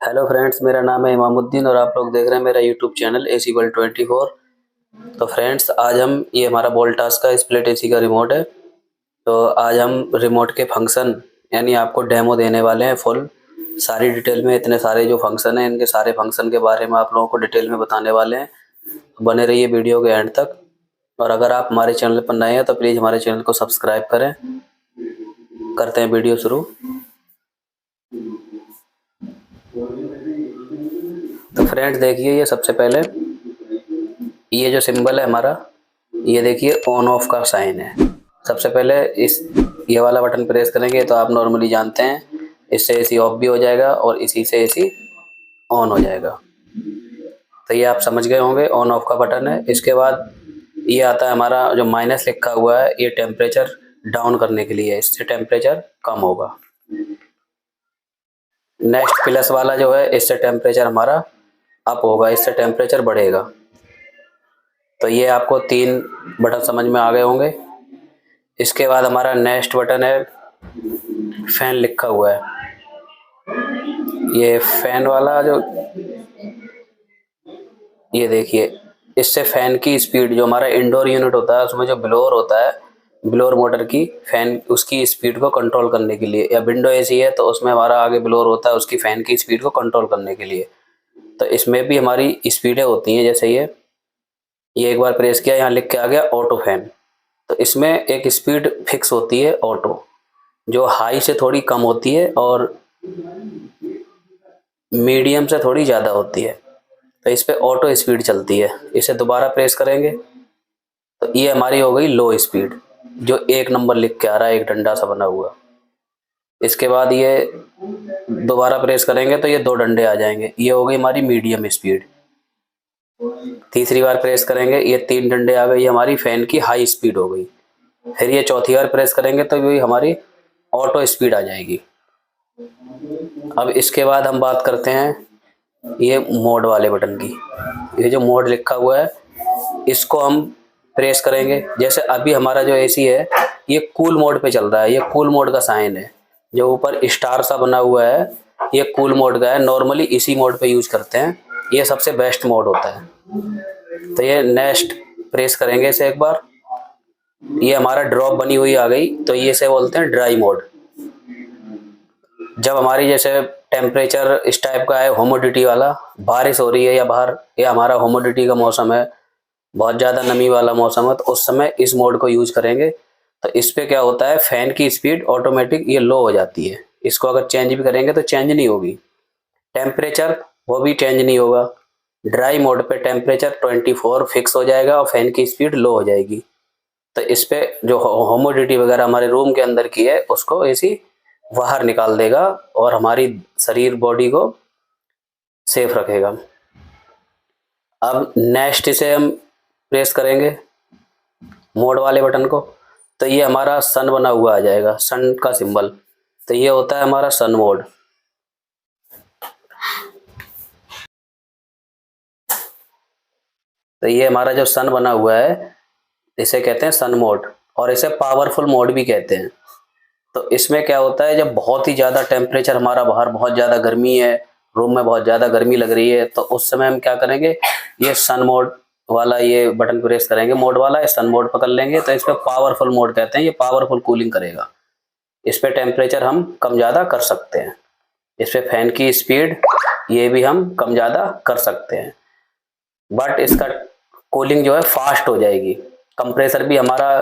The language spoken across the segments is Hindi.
हेलो फ्रेंड्स, मेरा नाम है इमामुद्दीन और आप लोग देख रहे हैं मेरा यूट्यूब चैनल एसी वर्ल्ड 24। तो फ्रेंड्स, आज हम ये हमारा वोल्टास का स्प्लिट एसी का रिमोट है। तो आज हम रिमोट के फंक्शन यानी आपको डेमो देने वाले हैं फुल सारी डिटेल में। इतने सारे जो फंक्शन हैं, इनके सारे फंक्शन के बारे में आप लोगों को डिटेल में बताने वाले हैं। तो बने रहिए वीडियो के एंड तक। और अगर आप हमारे चैनल पर नए हैं तो प्लीज़ हमारे चैनल को सब्सक्राइब करें। करते हैं वीडियो शुरू। तो फ्रेंड्स देखिए, ये सबसे पहले ये जो सिंबल है हमारा, ये देखिए ऑन ऑफ का साइन है। सबसे पहले इस ये वाला बटन प्रेस करेंगे तो आप नॉर्मली जानते हैं इससे एसी ऑफ भी हो जाएगा और इसी से एसी ऑन हो जाएगा। तो ये आप समझ गए होंगे, ऑन ऑफ का बटन है। इसके बाद ये आता है हमारा जो माइनस लिखा हुआ है, ये टेम्परेचर डाउन करने के लिए है, इससे टेम्परेचर कम होगा। नेक्स्ट प्लस वाला जो है, इससे टेम्परेचर हमारा अप होगा, इससे टेम्परेचर बढ़ेगा। तो ये आपको 3 बटन समझ में आ गए होंगे। इसके बाद हमारा नेक्स्ट बटन है, फैन लिखा हुआ है। ये फैन वाला जो, ये देखिए, इससे फैन की स्पीड, जो हमारा इंडोर यूनिट होता है उसमें जो ब्लोअर होता है, ब्लोअर मोटर की फैन, उसकी स्पीड को कंट्रोल करने के लिए, या विंडो एसी है तो उसमें हमारा आगे ब्लोअर होता है उसकी फैन की स्पीड को कंट्रोल करने के लिए। तो इसमें भी हमारी स्पीडें होती हैं। जैसे ये एक बार प्रेस किया, यहाँ लिख के आ गया ऑटो फैन। तो इसमें एक स्पीड फिक्स होती है ऑटो, जो हाई से थोड़ी कम होती है और मीडियम से थोड़ी ज़्यादा होती है। तो इस पर ऑटो स्पीड चलती है। इसे दोबारा प्रेस करेंगे तो ये हमारी हो गई लो स्पीड, जो 1 नंबर लिख के आ रहा है, एक डंडा सा बना हुआ। इसके बाद ये दोबारा प्रेस करेंगे तो ये 2 डंडे आ जाएंगे, ये हो गई हमारी मीडियम स्पीड। तीसरी बार प्रेस करेंगे, ये 3 डंडे आ गए, ये हमारी फैन की हाई स्पीड हो गई। फिर ये चौथी बार प्रेस करेंगे तो ये हमारी ऑटो स्पीड आ जाएगी। अब इसके बाद हम बात करते हैं ये मोड वाले बटन की। ये जो मोड लिखा हुआ है, इसको हम प्रेस करेंगे। जैसे अभी हमारा जो एसी है ये कूल मोड पे चल रहा है, ये कूल मोड का साइन है, जो ऊपर स्टार सा बना हुआ है, ये कूल मोड का है। नॉर्मली इसी मोड पे यूज करते हैं, ये सबसे बेस्ट मोड होता है। तो ये नेक्स्ट प्रेस करेंगे इसे एक बार, ये हमारा ड्रॉप बनी हुई आ गई, तो ये से बोलते हैं ड्राई मोड। जब हमारी जैसे टेम्परेचर इस टाइप का है, ह्यूमिडिटी वाला, बारिश हो रही है या बाहर, या हमारा ह्यूमिडिटी का मौसम है, बहुत ज़्यादा नमी वाला मौसम है, तो उस समय इस मोड को यूज करेंगे। तो इस पे क्या होता है, फैन की स्पीड ऑटोमेटिक ये लो हो जाती है। इसको अगर चेंज भी करेंगे तो चेंज नहीं होगी, टेम्परेचर वो भी चेंज नहीं होगा। ड्राई मोड पे टेम्परेचर 24 फिक्स हो जाएगा और फैन की स्पीड लो हो जाएगी। तो इस पे जो ह्यूमिडिटी वगैरह हमारे रूम के अंदर की है, उसको एसी बाहर निकाल देगा और हमारी शरीर बॉडी को सेफ रखेगा। अब नेक्स्ट इसे हम प्रेस करेंगे मोड वाले बटन को, तो ये हमारा सन बना हुआ आ जाएगा, सन का सिंबल। तो ये होता है हमारा सन मोड। तो ये हमारा जो सन बना हुआ है, इसे कहते हैं सन मोड, और इसे पावरफुल मोड भी कहते हैं। तो इसमें क्या होता है, जब बहुत ही ज़्यादा टेम्परेचर, हमारा बाहर बहुत ज़्यादा गर्मी है, रूम में बहुत ज़्यादा गर्मी लग रही है, तो उस समय हम क्या करेंगे, ये सन मोड वाला ये बटन प्रेस करेंगे, मोड वाला ये सन मोड पकड़ लेंगे। तो इस पर पावरफुल मोड कहते हैं, ये पावरफुल कूलिंग करेगा। इस पे टेम्परेचर हम कम ज़्यादा कर सकते हैं। इस पे फैन की स्पीड ये भी हम कम ज़्यादा कर सकते हैं, बट इसका कूलिंग जो है फास्ट हो जाएगी। कंप्रेसर भी हमारा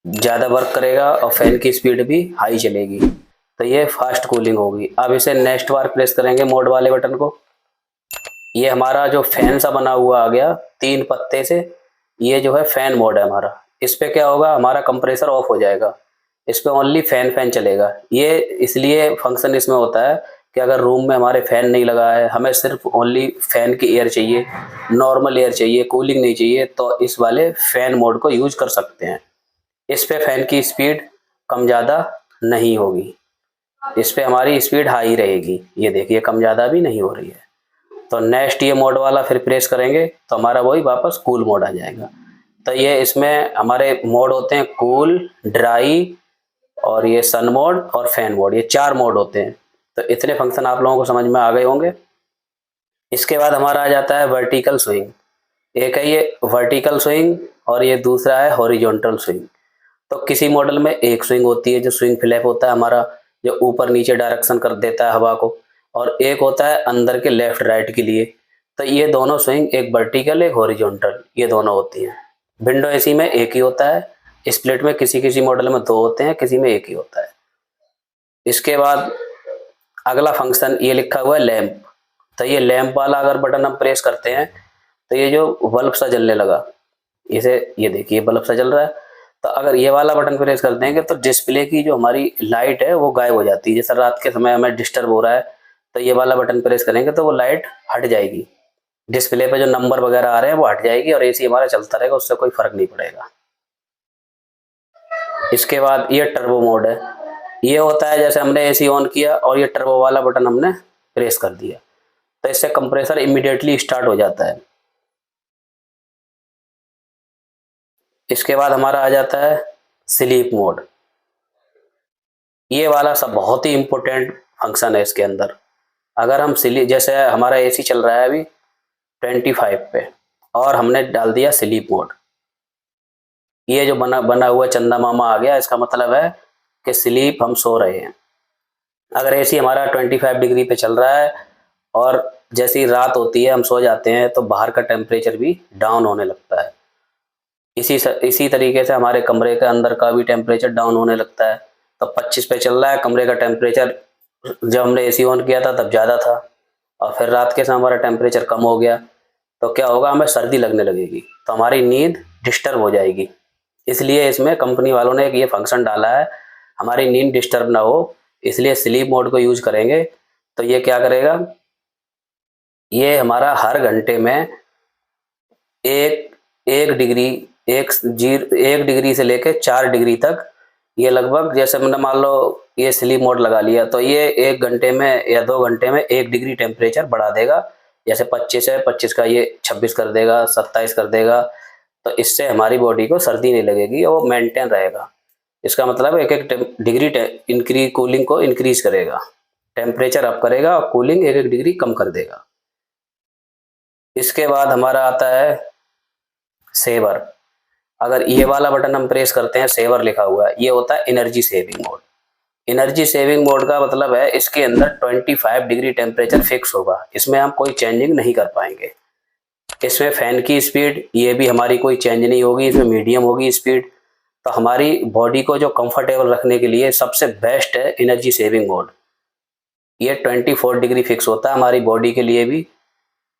ज़्यादा वर्क करेगा और फैन की स्पीड भी हाई चलेगी, तो ये फास्ट कूलिंग होगी। अब इसे नेक्स्ट बार प्रेस करेंगे मोड वाले बटन को, ये हमारा जो फैन सा बना हुआ आ गया 3 पत्ते से, ये जो है फैन मोड है हमारा। इस पे क्या होगा, हमारा कंप्रेसर ऑफ हो जाएगा, इस पे ओनली फैन चलेगा। ये इसलिए फंक्शन इसमें होता है कि अगर रूम में हमारे फैन नहीं लगा है, हमें सिर्फ ओनली फैन की एयर चाहिए, नॉर्मल एयर चाहिए, कूलिंग नहीं चाहिए, तो इस वाले फैन मोड को यूज कर सकते हैं। इस पे फैन की स्पीड कम ज़्यादा नहीं होगी, इस पे हमारी स्पीड हाई रहेगी। ये देखिए कम ज़्यादा भी नहीं हो रही है। तो नेक्स्ट ये मोड वाला फिर प्रेस करेंगे तो हमारा वही वापस कूल मोड आ जाएगा। तो ये इसमें हमारे मोड होते हैं कूल, ड्राई, और ये सन मोड और फैन मोड, ये 4 मोड होते हैं। तो इतने फंक्शन आप लोगों को समझ में आ गए होंगे। इसके बाद हमारा आ जाता है वर्टिकल स्विंग। एक है ये वर्टिकल स्विंग और ये दूसरा है हॉरिजॉन्टल स्विंग। तो किसी मॉडल में एक स्विंग होती है जो स्विंग फ्लैप होता है हमारा, जो ऊपर नीचे डायरेक्शन कर देता है हवा को, और एक होता है अंदर के लेफ्ट राइट के लिए। तो ये दोनों स्विंग, एक वर्टिकल एक हॉरिजॉन्टल, ये दोनों होती हैं। विंडो एसी में एक ही होता है, स्प्लिट में किसी किसी मॉडल में दो होते हैं, किसी में एक ही होता है। इसके बाद अगला फंक्शन ये लिखा हुआ है लैंप। तो ये लैंप वाला अगर बटन हम प्रेस करते हैं तो ये जो बल्ब सा जलने लगा, इसे ये देखिए बल्ब सा जल रहा है। तो अगर ये वाला बटन प्रेस कर देंगे तो डिस्प्ले की जो हमारी लाइट है वो गायब हो जाती है। जैसे रात के समय हमें डिस्टर्ब हो रहा है तो ये वाला बटन प्रेस करेंगे तो वो लाइट हट जाएगी, डिस्प्ले पे जो नंबर वगैरह आ रहे हैं वो हट जाएगी और एसी हमारा चलता रहेगा, उससे कोई फर्क नहीं पड़ेगा। इसके बाद ये टर्बो मोड है। ये होता है जैसे हमने एसी ऑन किया और ये टर्बो वाला बटन हमने प्रेस कर दिया तो इससे कंप्रेसर इमीडिएटली स्टार्ट हो जाता है। इसके बाद हमारा आ जाता है स्लीप मोड। ये वाला सब बहुत ही इंपॉर्टेंट फंक्शन है इसके अंदर। अगर हम स्लीप, जैसे हमारा एसी चल रहा है अभी 25 पे और हमने डाल दिया स्लीप मोड, ये जो बना बना हुआ चंदा मामा आ गया, इसका मतलब है कि स्लीप, हम सो रहे हैं। अगर एसी हमारा 25 डिग्री पे चल रहा है और जैसी रात होती है हम सो जाते हैं तो बाहर का टेम्परेचर भी डाउन होने लगता है। इसी तरीके से हमारे कमरे के अंदर का भी टेम्परेचर डाउन होने लगता है। तो 25 पे चल रहा है कमरे का टेम्परेचर, जब हमने एसी ऑन किया था तब ज़्यादा था और फिर रात के समय हमारा टेम्परेचर कम हो गया तो क्या होगा, हमें सर्दी लगने लगेगी तो हमारी नींद डिस्टर्ब हो जाएगी। इसलिए इसमें कंपनी वालों ने एक ये फंक्शन डाला है, हमारी नींद डिस्टर्ब ना हो, इसलिए स्लीप मोड को यूज करेंगे। तो ये क्या करेगा, ये हमारा हर घंटे में एक एक डिग्री, एक डिग्री से लेकर 4 डिग्री तक, ये लगभग, जैसे मैंने मान लो ये स्लीप मोड लगा लिया तो ये 1 घंटे में या 2 घंटे में 1 डिग्री टेम्परेचर बढ़ा देगा। जैसे 25 है, 25 का ये 26 कर देगा, 27 कर देगा। तो इससे हमारी बॉडी को सर्दी नहीं लगेगी और वो मेंटेन रहेगा। इसका मतलब एक एक डिग्री इंक्रीज, कूलिंग को इंक्रीज करेगा, टेम्परेचर अप करेगा और कूलिंग एक एक डिग्री कम कर देगा। इसके बाद हमारा आता है सेवर। अगर ये वाला बटन हम प्रेस करते हैं, सेवर लिखा हुआ है, ये होता है energy saving mode. Energy saving mode का मतलब है इसके अंदर 25 डिग्री टेम्परेचर फिक्स होगा, इसमें हम कोई चेंजिंग नहीं कर पाएंगे। इसमें फैन की स्पीड, ये भी हमारी कोई चेंज नहीं होगी, इसमें मीडियम होगी स्पीड। तो हमारी बॉडी को जो कंफर्टेबल रखने के लिए सबसे बेस्ट है एनर्जी सेविंग मोड। ये 24 डिग्री फिक्स होता है, हमारी बॉडी के लिए भी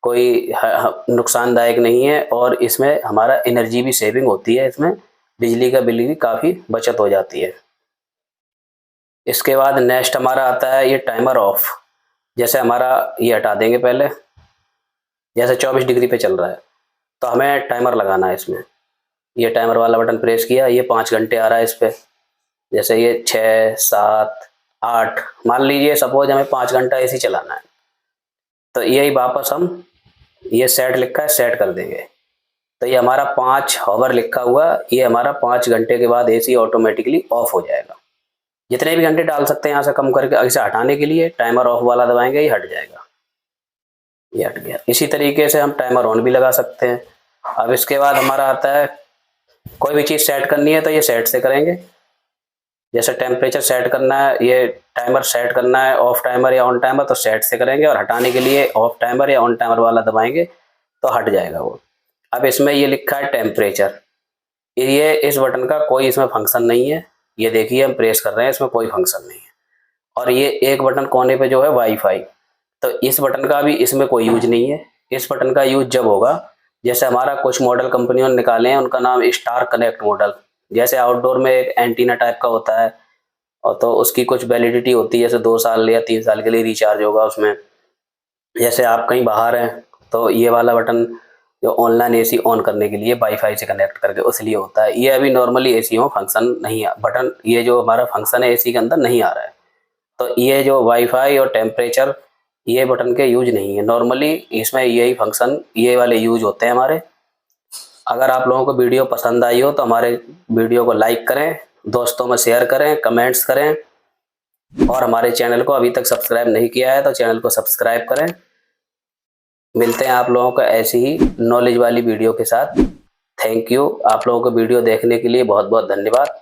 कोई नुकसानदायक नहीं है और इसमें हमारा एनर्जी भी सेविंग होती है, इसमें बिजली का बिल भी काफ़ी बचत हो जाती है। इसके बाद नेक्स्ट हमारा आता है ये टाइमर ऑफ। जैसे हमारा ये हटा देंगे पहले, जैसे 24 डिग्री पे चल रहा है तो हमें टाइमर लगाना है इसमें। ये टाइमर वाला बटन प्रेस किया, ये 5 घंटे आ रहा है इस पर। जैसे ये 6, 7, 8, मान लीजिए सपोज हमें 5 घंटा एसी चलाना है तो यही वापस हम, ये सेट लिखा है, सेट कर देंगे तो ये हमारा 5 हॉवर लिखा हुआ, ये हमारा 5 घंटे के बाद एसी ऑटोमेटिकली ऑफ हो जाएगा। जितने भी घंटे डाल सकते हैं यहाँ से कम करके, इसे हटाने के लिए टाइमर ऑफ वाला दबाएंगे, ये हट जाएगा, ये हट गया। इसी तरीके से हम टाइमर ऑन भी लगा सकते हैं। अब इसके बाद हमारा आता है कोई भी चीज़ सेट करनी है तो ये सेट से करेंगे। जैसे टेम्परेचर सेट करना है, ये टाइमर सेट करना है, ऑफ टाइमर या ऑन टाइमर, तो सेट से करेंगे और हटाने के लिए ऑफ टाइमर या ऑन टाइमर वाला दबाएंगे तो हट जाएगा वो। अब इसमें ये लिखा है टेम्परेचर, ये इस बटन का कोई इसमें फंक्शन नहीं है। ये देखिए हम प्रेस कर रहे हैं, इसमें कोई फंक्शन नहीं है। और ये एक बटन कोने पे जो है वाईफाई, तो इस बटन का भी इसमें कोई यूज नहीं है। इस बटन का यूज जब होगा, जैसे हमारा कुछ मॉडल कंपनियों ने निकाले हैं, उनका नाम स्टार कनेक्ट मॉडल। जैसे आउटडोर में एक एंटीना टाइप का होता है और तो उसकी कुछ वैलिडिटी होती है, जैसे 2 साल या 3 साल के लिए रिचार्ज होगा उसमें। जैसे आप कहीं बाहर हैं तो ये वाला बटन जो ऑनलाइन एसी ऑन करने के लिए वाईफाई से कनेक्ट करके उस लिए होता है। ये अभी नॉर्मली एसी में फंक्शन नहीं है, बटन ये जो हमारा फंक्शन है एसी के अंदर नहीं आ रहा है। तो ये जो वाईफाई और टेम्परेचर, ये बटन के यूज नहीं है नॉर्मली, इसमें यही फंक्शन, ये वाले यूज होते हैं हमारे। अगर आप लोगों को वीडियो पसंद आई हो तो हमारे वीडियो को लाइक करें, दोस्तों में शेयर करें, कमेंट्स करें और हमारे चैनल को अभी तक सब्सक्राइब नहीं किया है तो चैनल को सब्सक्राइब करें। मिलते हैं आप लोगों को ऐसी ही नॉलेज वाली वीडियो के साथ। थैंक यू, आप लोगों को वीडियो देखने के लिए बहुत बहुत धन्यवाद।